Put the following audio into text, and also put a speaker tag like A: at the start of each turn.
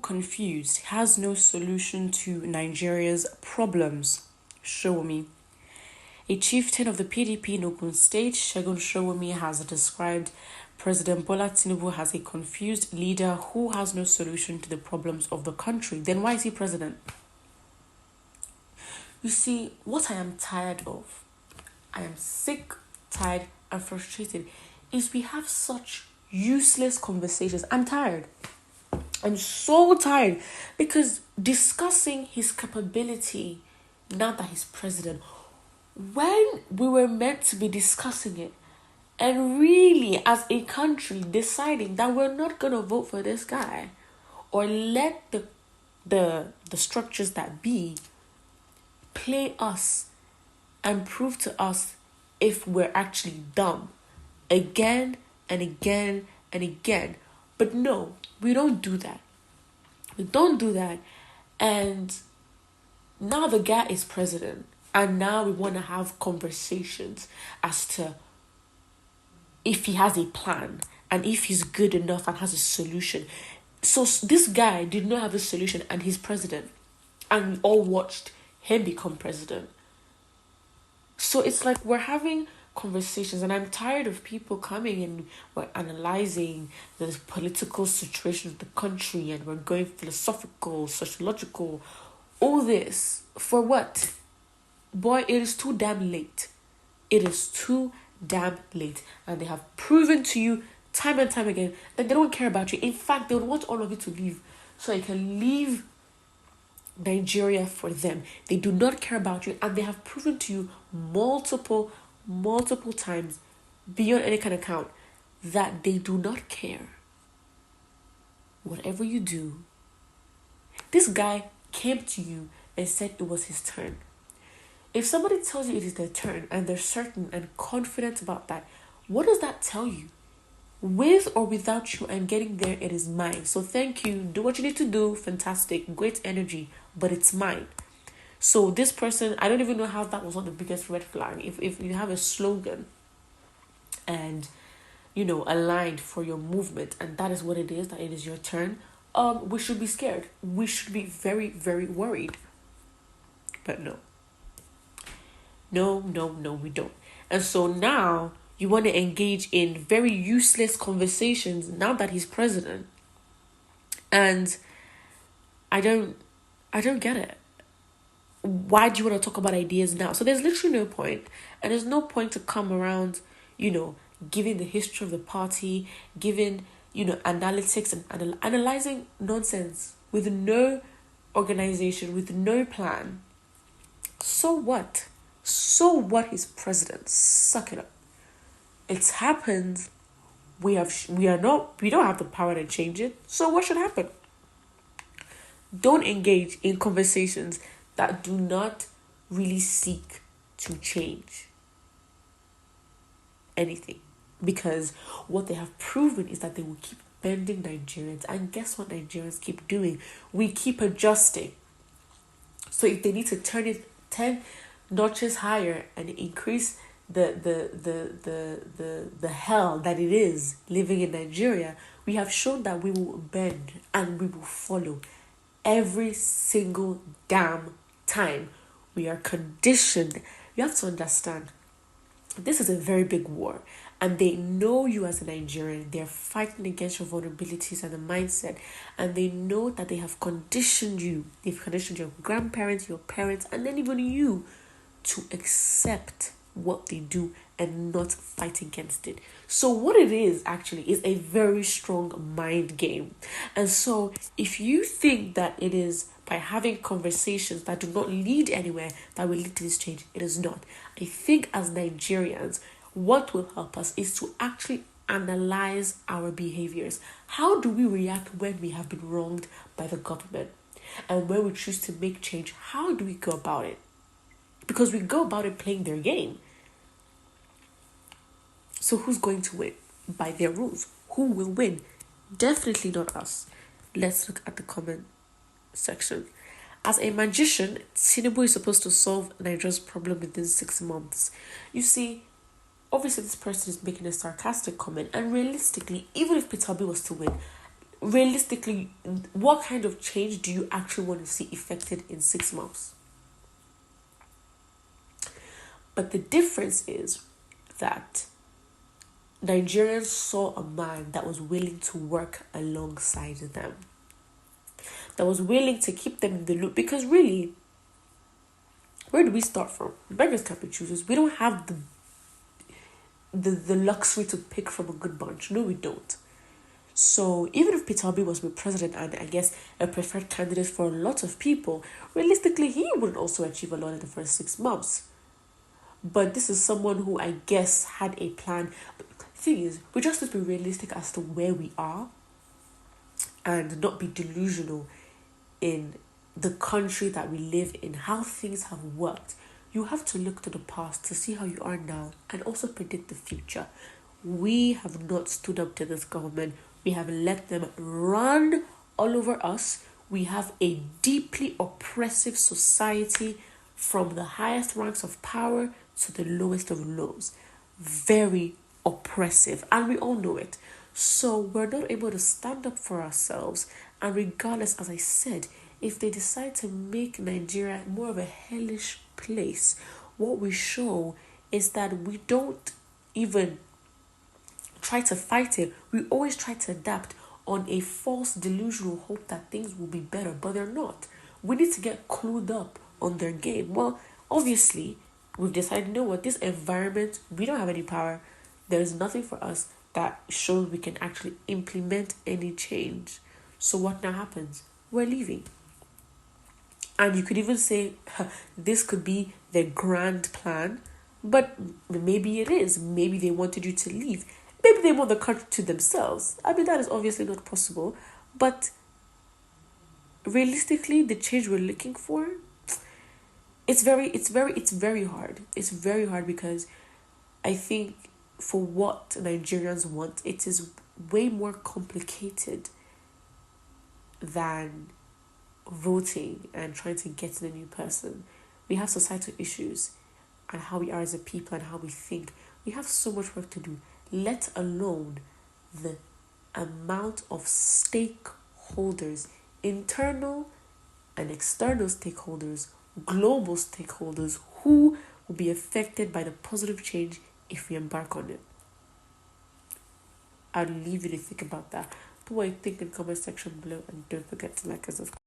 A: confused, has no solution to Nigeria's problems. Show me. A chieftain of the PDP in Ogun State, Segun Showemi, has described President Bola Tinubu as a confused leader who has no solution to the problems of the country. Then why is he president? You see, what I am tired of, I am sick, tired, and frustrated, is we have such useless conversations. I'm tired. I'm so tired because discussing his capability now that he's president, when we were meant to be discussing it and really as a country deciding that we're not going to vote for this guy or let the structures that be play us and prove to us if we're actually dumb again and again and again. But no, we don't do that. We don't do that. And now the guy is president. And now we want to have conversations as to if he has a plan and if he's good enough and has a solution. So this guy did not have a solution and he's president. And we all watched him become president. So it's like we're having conversations and I'm tired of people coming and we're analyzing the political situation of the country and we're going philosophical, sociological, all this. For what? Boy, it is too damn late. It is too damn late. And they have proven to you time and time again that they don't care about you. In fact, they would want all of you to leave so you can leave Nigeria for them. They do not care about you and they have proven to you multiple times beyond any kind of count that they do not care. Whatever you do, this guy came to you and said it was his turn. If somebody tells you it is their turn and they're certain and confident about that, what does that tell you? With or without you, I'm getting there, it is mine. So thank you, do what you need to do, fantastic, great energy, but it's mine. So this person, I don't even know how that was not the biggest red flag. If you have a slogan and, aligned for your movement, and that is what it is, that it is your turn, we should be scared. We should be very, very worried. But no. No, we don't. And so now you want to engage in very useless conversations now that he's president. And I don't get it. Why do you want to talk about ideas now? So there's literally no point. And there's no point to come around, giving the history of the party, giving, analytics and analyzing nonsense with no organization, with no plan. So what? So what is president? Suck it up. It's happened. We don't have the power to change it. So what should happen? Don't engage in conversations that do not really seek to change anything. Because what they have proven is that they will keep bending Nigerians. And guess what Nigerians keep doing? We keep adjusting. So if they need to turn it 10 notches higher and increase the hell that it is living in Nigeria, we have shown that we will bend and we will follow every single damn time. We are conditioned. You have to understand, this is a very big war, and they know you as a Nigerian. They're fighting against your vulnerabilities and the mindset, and they know that they have conditioned you. They've conditioned your grandparents, your parents, and then even you to accept what they do and not fight against it. So what it is actually is a very strong mind game. And so if you think that it is by having conversations that do not lead anywhere that will lead to this change, it is not. I think as Nigerians, what will help us is to actually analyze our behaviors. How do we react when we have been wronged by the government? And when we choose to make change, how do we go about it? Because we go about it playing their game. So who's going to win? By their rules. Who will win? Definitely not us. Let's look at the comment section. As a magician, Tinubu is supposed to solve Nigeria's problem within 6 months. You see, obviously this person is making a sarcastic comment, and realistically, even if Peter Obi was to win, realistically, what kind of change do you actually want to see effected in 6 months? But the difference is that Nigerians saw a man that was willing to work alongside them, that was willing to keep them in the loop. Because really, where do we start from? Beggars can't be choosers. We don't have the luxury to pick from a good bunch. No, we don't. So even if Peter Obi was the president and I guess a preferred candidate for a lot of people, realistically he would also achieve a lot in the first 6 months. But this is someone who I guess had a plan. But the thing is, we just have to be realistic as to where we are and not be delusional in the country that we live in, how things have worked. You have to look to the past to see how you are now and also predict the future. We have not stood up to this government. We have let them run all over us. We have a deeply oppressive society from the highest ranks of power to the lowest of lows. Very oppressive, and we all know it. So we're not able to stand up for ourselves. And regardless, as I said, if they decide to make Nigeria more of a hellish place, what we show is that we don't even try to fight it. We always try to adapt on a false delusional hope that things will be better, but they're not. We need to get clued up on their game. Well, obviously, we've decided, you know what, this environment, we don't have any power. There's nothing for us that shows we can actually implement any change. So what now happens? We're leaving. And you could even say this could be their grand plan, but maybe it is. Maybe they wanted you to leave. Maybe they want the country to themselves. I mean, that is obviously not possible. But realistically, the change we're looking for, it's very hard. It's very hard because I think for what Nigerians want, it is way more complicated than voting and trying to get to the new person. We have societal issues and how we are as a people and how we think. We have so much work to do, let alone the amount of stakeholders, internal and external stakeholders, global stakeholders, who will be affected by the positive change if we embark on it. I'll leave you to think about that. Put what you think in the comment section below and don't forget to like us, subscribe.